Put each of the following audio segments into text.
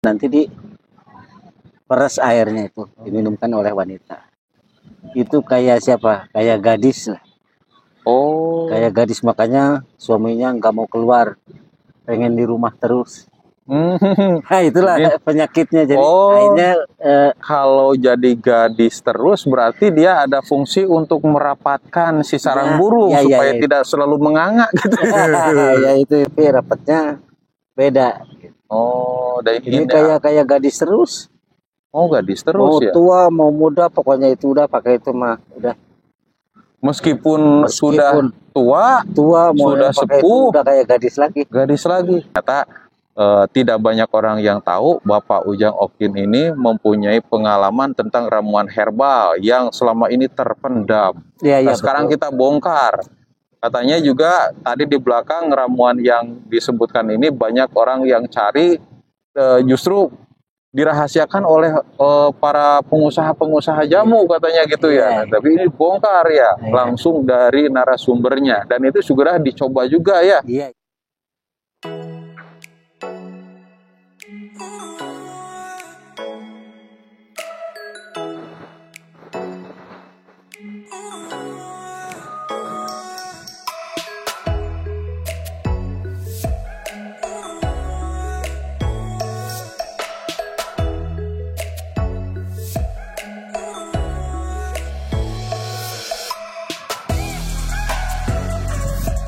nanti di peras airnya itu diminumkan oleh wanita. Itu kayak siapa? Kayak gadis lah. Oh. Kayak gadis, makanya suaminya nggak mau keluar, pengen di rumah terus. Nah, itulah penyakitnya. Jadi akhirnya kalau jadi gadis terus berarti dia ada fungsi untuk merapatkan si sarang burung supaya tidak selalu menganga gitu. Ya itu rapatnya beda. Oh, dan ini kayak gadis terus. Oh, gadis terus mau ya. Mau tua mau muda pokoknya itu udah pakai itu mah udah. Meskipun sudah tua sudah sepuh, udah kayak gadis lagi. Ternyata tidak banyak orang yang tahu Bapak Ujang Okin ini mempunyai pengalaman tentang ramuan herbal yang selama ini terpendam. Sekarang kita bongkar. Katanya juga tadi di belakang ramuan yang disebutkan ini banyak orang yang cari, justru dirahasiakan oleh para pengusaha-pengusaha jamu katanya gitu ya. Tapi ini bongkar ya, langsung dari narasumbernya, dan itu sudah dicoba juga ya.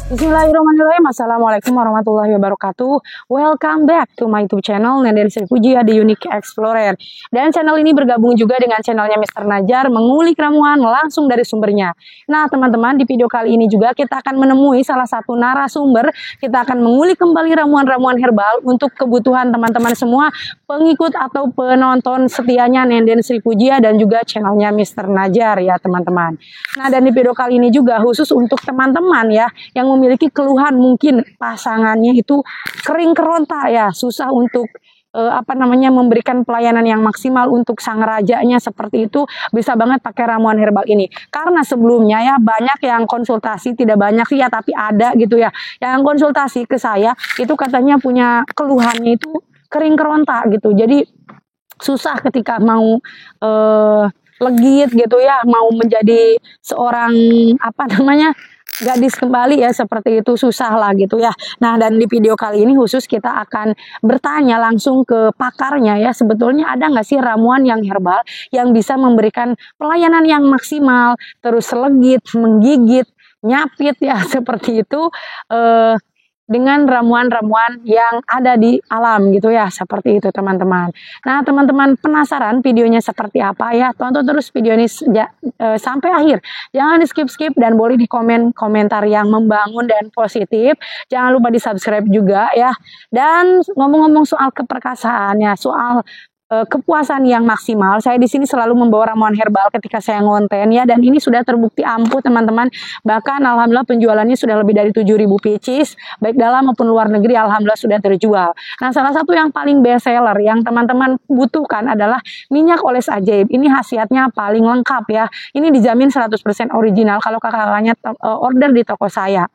Bismillahirrahmanirrahim. Assalamualaikum warahmatullahi wabarakatuh. Welcome back to my YouTube channel Nenden Sri Pujiya The Unique Explorer. Dan channel ini bergabung juga dengan channelnya Mr. Najar, mengulik ramuan langsung dari sumbernya. Nah teman-teman, di video kali ini juga kita akan menemui salah satu narasumber. Kita akan mengulik kembali ramuan-ramuan herbal untuk kebutuhan teman-teman semua, pengikut atau penonton setianya Nenden Sri Pujiya dan juga channelnya Mr. Najar ya teman-teman. Nah dan di video kali ini juga khusus untuk teman-teman ya yang memiliki keluhan mungkin pasangannya itu kering keronta ya, susah untuk memberikan pelayanan yang maksimal untuk sang rajanya seperti itu, bisa banget pakai ramuan herbal ini. Karena sebelumnya ya banyak yang konsultasi, tidak banyak sih ya tapi ada gitu ya, yang konsultasi ke saya itu katanya punya keluhannya itu kering keronta gitu. Jadi susah ketika mau legit gitu ya, mau menjadi seorang gadis kembali ya, seperti itu susah lah gitu ya. Nah dan di video kali ini khusus kita akan bertanya langsung ke pakarnya ya, sebetulnya ada nggak sih ramuan yang herbal yang bisa memberikan pelayanan yang maksimal, terus legit, menggigit, nyapit ya seperti itu, dengan ramuan-ramuan yang ada di alam gitu ya, seperti itu teman-teman. Nah teman-teman penasaran videonya seperti apa ya, tonton terus video ini sampai akhir, jangan di skip-skip dan boleh di komentar yang membangun dan positif, jangan lupa di subscribe juga ya. Dan ngomong-ngomong soal keperkasaan ya, soal kepuasan yang maksimal, saya di sini selalu membawa ramuan herbal ketika saya ngonten ya, dan ini sudah terbukti ampuh teman-teman. Bahkan alhamdulillah penjualannya sudah lebih dari 7.000 pieces, baik dalam maupun luar negeri, alhamdulillah sudah terjual. Nah salah satu yang paling best seller yang teman-teman butuhkan adalah minyak oles ajaib. Ini khasiatnya paling lengkap ya, ini dijamin 100% original kalau kakak-kakaknya order di toko saya.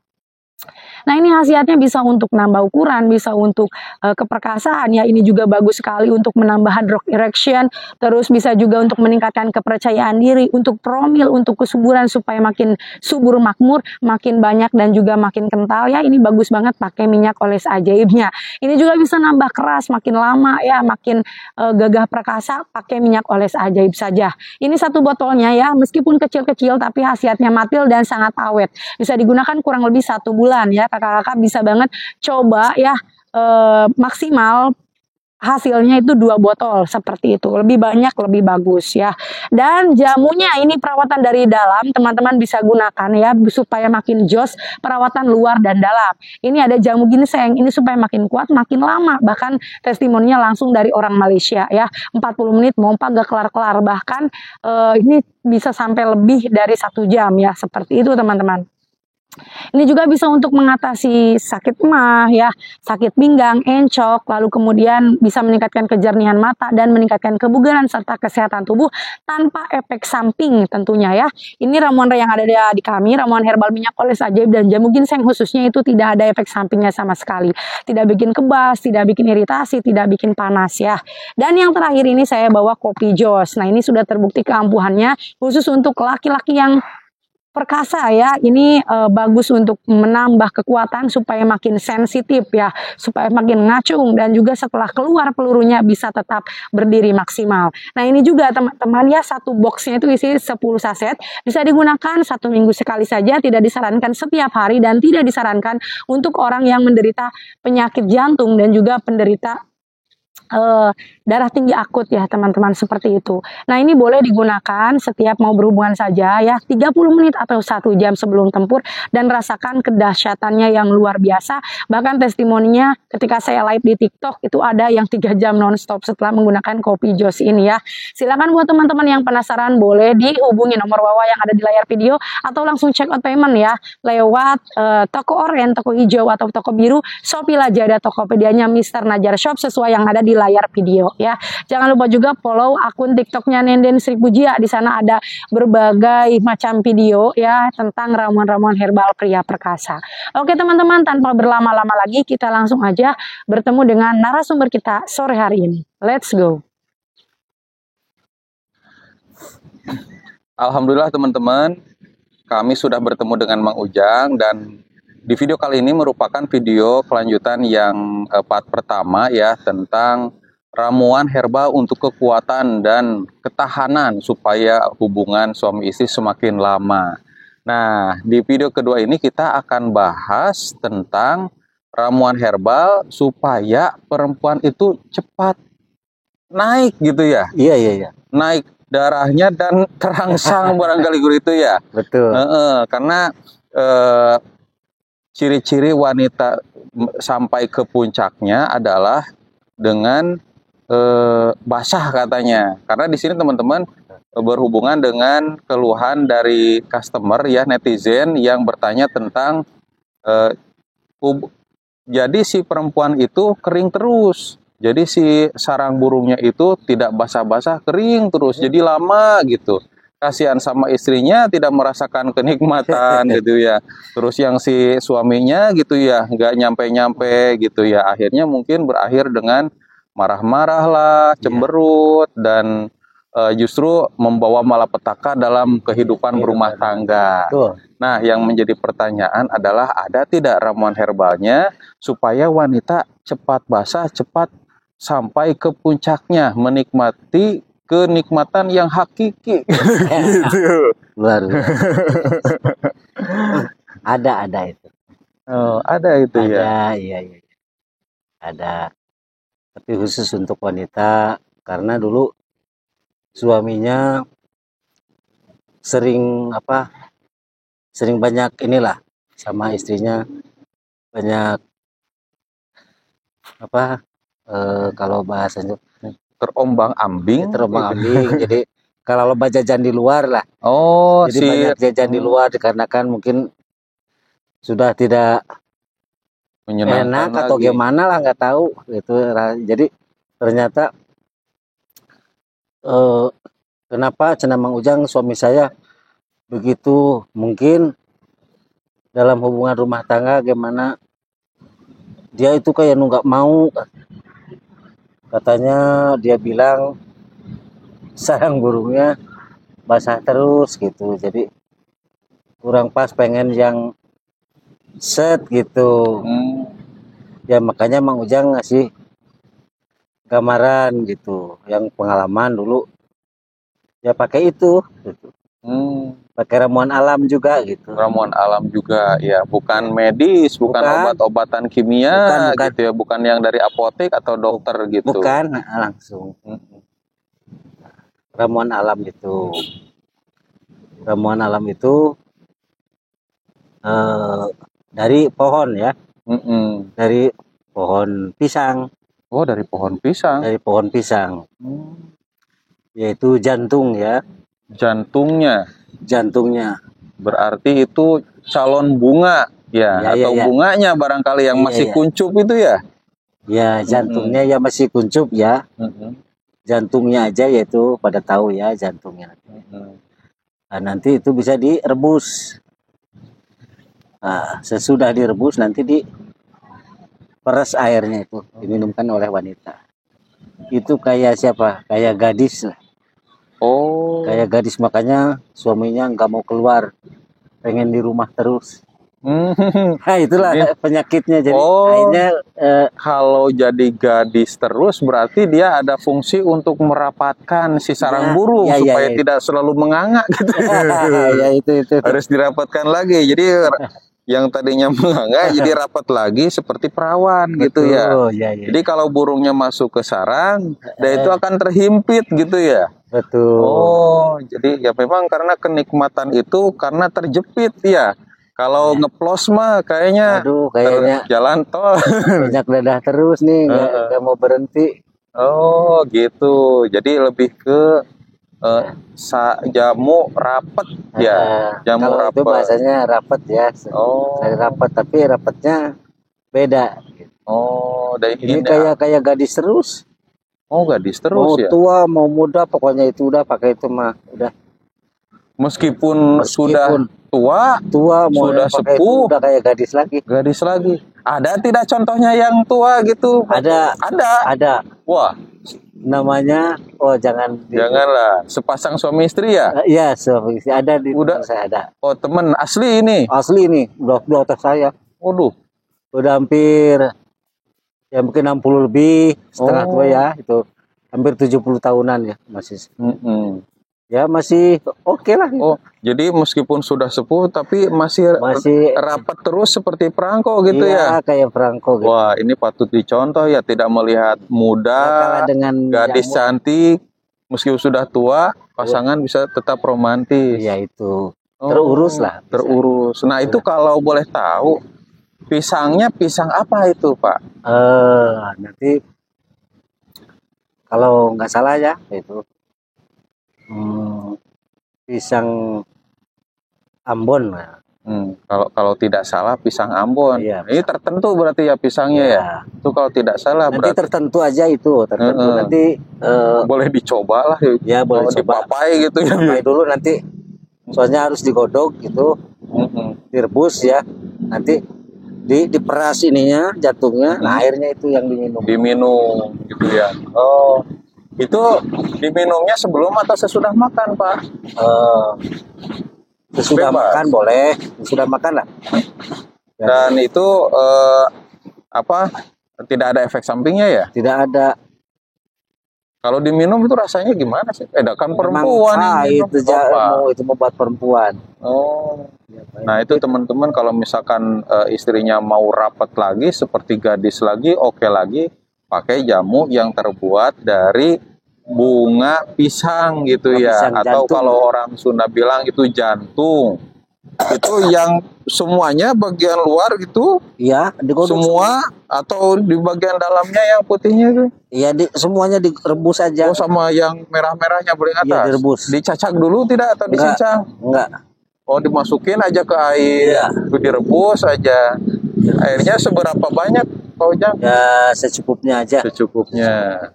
Nah ini khasiatnya bisa untuk nambah ukuran, bisa untuk keperkasaan ya, ini juga bagus sekali untuk menambah hard rock erection, terus bisa juga untuk meningkatkan kepercayaan diri, untuk promil, untuk kesuburan supaya makin subur makmur, makin banyak dan juga makin kental ya. Ini bagus banget pakai minyak oles ajaibnya. Ini juga bisa nambah keras, makin lama ya, makin gagah perkasa, pakai minyak oles ajaib saja. Ini satu botolnya ya, meskipun kecil-kecil tapi khasiatnya matil dan sangat awet, bisa digunakan kurang lebih 1 bulan ya. Kakak-kakak bisa banget coba ya, maksimal hasilnya itu 2 botol seperti itu, lebih banyak lebih bagus ya. Dan jamunya ini perawatan dari dalam, teman-teman bisa gunakan ya supaya makin jos, perawatan luar dan dalam. Ini ada jamu ginseng, ini supaya makin kuat, makin lama, bahkan testimoninya langsung dari orang Malaysia ya, 40 menit mompa gak kelar-kelar, bahkan ini bisa sampai lebih dari 1 jam ya, seperti itu teman-teman. Ini juga bisa untuk mengatasi sakit emah ya, sakit pinggang, encok, lalu kemudian bisa meningkatkan kejernihan mata dan meningkatkan kebugaran serta kesehatan tubuh tanpa efek samping tentunya ya. Ini ramuan yang ada di kami, ramuan herbal minyak oles ajaib dan jamu ginseng khususnya itu tidak ada efek sampingnya sama sekali. Tidak bikin kebas, tidak bikin iritasi, tidak bikin panas ya. Dan yang terakhir ini saya bawa kopi jos. Nah, ini sudah terbukti keampuhannya khusus untuk laki-laki yang perkasa ya, ini bagus untuk menambah kekuatan supaya makin sensitif ya, supaya makin ngacung dan juga setelah keluar pelurunya bisa tetap berdiri maksimal. Nah ini juga teman-teman ya, satu boxnya itu isi 10 saset, bisa digunakan 1 minggu sekali saja, tidak disarankan setiap hari dan tidak disarankan untuk orang yang menderita penyakit jantung dan juga penderita darah tinggi akut ya teman-teman, seperti itu. Nah ini boleh digunakan setiap mau berhubungan saja ya, 30 menit atau 1 jam sebelum tempur dan rasakan kedahsyatannya yang luar biasa. Bahkan testimoninya ketika saya live di TikTok itu ada yang 3 jam nonstop setelah menggunakan kopi jos ini ya. Silakan buat teman-teman yang penasaran boleh dihubungi nomor bawah yang ada di layar video atau langsung check out payment ya lewat toko oranye, toko hijau atau toko biru, Shopee Lazada, Tokopedia-nya Mr. Najar Shop sesuai yang ada di layar video ya. Jangan lupa juga follow akun TikToknya Nenden Sri Pujia. Di sana ada berbagai macam video ya tentang ramuan-ramuan herbal pria perkasa. Oke teman-teman, tanpa berlama-lama lagi kita langsung aja bertemu dengan narasumber kita sore hari ini. Let's go. Alhamdulillah teman-teman, kami sudah bertemu dengan Mang Ujang dan di video kali ini merupakan video kelanjutan yang part pertama ya, tentang ramuan herbal untuk kekuatan dan ketahanan supaya hubungan suami istri semakin lama. Nah, di video kedua ini kita akan bahas tentang ramuan herbal supaya perempuan itu cepat naik gitu ya. Iya. Naik darahnya dan terangsang barangkali guru itu ya. Betul. Karena ciri-ciri wanita sampai ke puncaknya adalah dengan basah katanya. Karena di sini teman-teman berhubungan dengan keluhan dari customer ya, netizen yang bertanya tentang jadi si perempuan itu kering terus. Jadi si sarang burungnya itu tidak basah-basah, kering terus. Jadi lama gitu. Kasihan sama istrinya, tidak merasakan kenikmatan gitu ya. Terus yang si suaminya gitu ya, nggak nyampe-nyampe gitu ya. Akhirnya mungkin berakhir dengan marah-marah lah, cemberut, dan justru membawa malapetaka dalam kehidupan berumah tangga. Nah, yang menjadi pertanyaan adalah ada tidak ramuan herbalnya supaya wanita cepat basah, cepat sampai ke puncaknya, menikmati kenikmatan yang hakiki. Gitu. Luar biasa. Ada itu. Oh, ada itu ya. Iya. Ada. Tapi khusus untuk wanita, karena dulu suaminya sering banyak inilah sama istrinya, banyak kalau bahasanya terombang-ambing. Jadi kalau lomba jajan di luar lah. Jadi banyak jajan di luar dikarenakan mungkin sudah tidak enak atau gimana lah, nggak tahu itu. Jadi ternyata kenapa cenah Mang Ujang, suami saya begitu, mungkin dalam hubungan rumah tangga gimana dia itu kayak nggak mau. Katanya dia bilang sarang burungnya basah terus gitu, jadi kurang pas, pengen yang set gitu. Ya makanya Mang Ujang ngasih gambaran gitu, yang pengalaman dulu ya pakai itu gitu. Pakai ramuan alam juga gitu. Ramuan alam juga ya, bukan medis, bukan obat-obatan kimia bukan. Gitu ya, bukan yang dari apotek atau dokter gitu. Bukan langsung. Ramuan alam itu. Ramuan alam itu dari pohon ya. Dari pohon pisang. Oh, dari pohon pisang. Dari pohon pisang. Yaitu jantung ya. Jantungnya. Berarti itu calon bunga ya, Ya, atau ya. bunganya barangkali yang Iya, masih ya. kuncup itu ya. Ya, jantungnya ya masih kuncup ya. Jantungnya aja yaitu pada tahu ya jantungnya. Nah, nanti itu bisa direbus. Nah, sesudah direbus nanti diperas airnya itu diminumkan oleh wanita. Itu kayak siapa? Kayak gadis lah. Oh. Kayak gadis, makanya suaminya nggak mau keluar, pengen di rumah terus. Nah, itulah penyakitnya. Jadi akhirnya kalau jadi gadis terus berarti dia ada fungsi untuk merapatkan si sarang burung supaya tidak selalu menganga gitu. Ya, itu. Harus dirapatkan lagi. Jadi yang tadinya menganga jadi rapat lagi seperti perawan. Betul, gitu ya. Ya. Jadi kalau burungnya masuk ke sarang, itu akan terhimpit gitu ya. Betul. Oh, jadi ya memang karena kenikmatan itu karena terjepit ya. Kalau ngeplos mah kayaknya, jalan tol. Banyak dadah terus nih, nggak mau berhenti. Oh gitu. Jadi lebih ke jamu rapet ya. Jamu kalau rapet. Itu bahasanya rapet ya. Saya rapet, tapi rapetnya beda. Oh, ini kayak gadis terus. Oh, gadis terus ya. Mau tua, mau muda, pokoknya itu udah pakai itu mah udah. Meskipun sudah tua, mau sudah sepuh, udah kayak gadis lagi. Gadis lagi. Ada tidak contohnya yang tua gitu? Ada. Wah, namanya janganlah. Sepasang suami istri ya? Iya, suami istri ada di teman saya ada. Oh, teman asli ini? Asli ini, udah otak saya. Waduh. Udah hampir ya mungkin 60 lebih, setengah tua ya, itu hampir 70 tahunan ya masih. Ya masih oke lah. Oh, jadi meskipun sudah sepuh tapi masih rapat terus seperti perangko gitu ya? Iya, kayak perangko gitu. Wah, ini patut dicontoh ya, tidak melihat muda, gadis cantik, meskipun sudah tua, pasangan bisa tetap romantis. Iya itu, terurus lah. Terurus. Nah itu kalau boleh tahu, pisangnya pisang apa itu Pak? Nanti kalau nggak salah ya itu. Pisang Ambon. Kalau tidak salah pisang Ambon. Iya, ini tertentu berarti ya pisangnya ya. Itu kalau tidak salah nanti berarti tertentu aja itu. Nanti boleh dicoba lah. Ya boleh coba. Dipapai gitu ya. Papai dulu nanti. Soalnya harus digodok gitu. Direbus ya. Nanti diperas ininya, jantungnya. Nah, airnya itu yang diminum. Diminum gitu ya. Oh. Itu diminumnya sebelum atau sesudah makan, Pak? Sesudah makan boleh, sesudah makan lah. Dan itu tidak ada efek sampingnya ya? Tidak ada. Kalau diminum itu rasanya gimana sih? Kan perempuan itu buat perempuan. Oh. Nah itu teman-teman kalau misalkan istrinya mau rapat lagi seperti gadis lagi, oke lagi. Pakai jamu yang terbuat dari bunga pisang gitu ya, atau kalau orang Sunda bilang itu jantung. Itu yang semuanya bagian luar gitu? Iya, semua atau di bagian dalamnya yang putihnya itu? Iya, semuanya direbus aja. Oh, sama yang merah-merahnya paling atas? Iya, direbus. Dicacak dulu tidak atau disincang? Enggak. Oh, dimasukin aja ke air, direbus aja. Airnya seberapa banyak? Ya secukupnya aja. Secukupnya.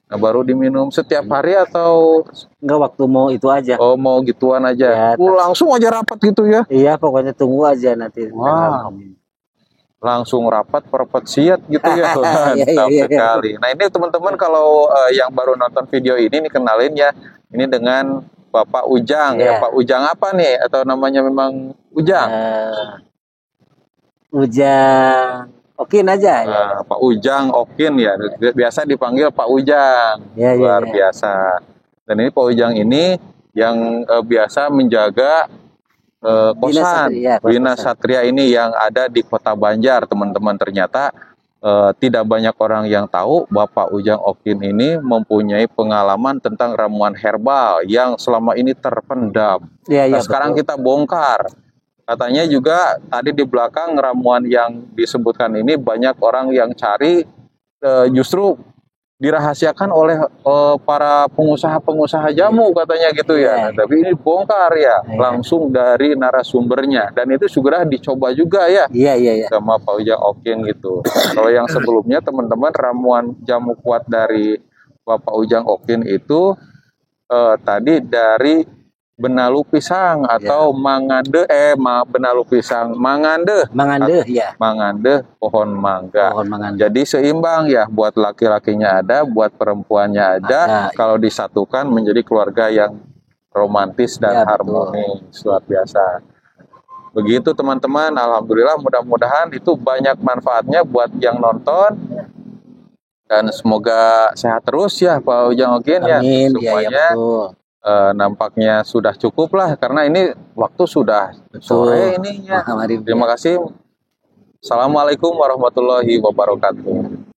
Nah baru diminum setiap hari atau enggak, waktu mau itu aja? Oh mau gituan aja. Ya, langsung aja rapat gitu ya? Iya, pokoknya tunggu aja nanti. Wah. Langsung rapat perpet siat gitu ya. Mantap sekali. Nah ini teman-teman kalau yang baru nonton video ini nih kenalin ya. Ini dengan Bapak Ujang ya. Pak Ujang apa nih? Atau namanya memang Ujang? Ujang Okin aja ya. Pak Ujang Okin ya, biasa dipanggil Pak Ujang. Luar biasa. Dan ini Pak Ujang ini yang biasa menjaga kosan Bina Satria ini yang ada di Kota Banjar, teman-teman. Ternyata tidak banyak orang yang tahu Bapak Ujang Okin ini mempunyai pengalaman tentang ramuan herbal yang selama ini terpendam. Nah, sekarang kita bongkar. Katanya juga tadi di belakang ramuan yang disebutkan ini banyak orang yang cari justru dirahasiakan oleh para pengusaha-pengusaha jamu katanya gitu ya. Tapi ini bongkar ya, langsung dari narasumbernya, dan itu sudah dicoba juga ya. Sama Pak Ujang Okin gitu. Kalau yang sebelumnya teman-teman, ramuan jamu kuat dari Bapak Ujang Okin itu tadi dari benalu pisang atau mangande benalu pisang mangande pohon mangga. Jadi seimbang ya, buat laki-lakinya ada, buat perempuannya ada. Kalau disatukan menjadi keluarga yang romantis dan harmonis, luar biasa. Begitu teman-teman, alhamdulillah, mudah-mudahan itu banyak manfaatnya buat yang nonton, dan semoga sehat terus ya Pak Ujang Okin ya. Semuanya nampaknya sudah cukup lah, karena ini waktu sudah sore ini ya. Terima kasih. Assalamualaikum warahmatullahi wabarakatuh.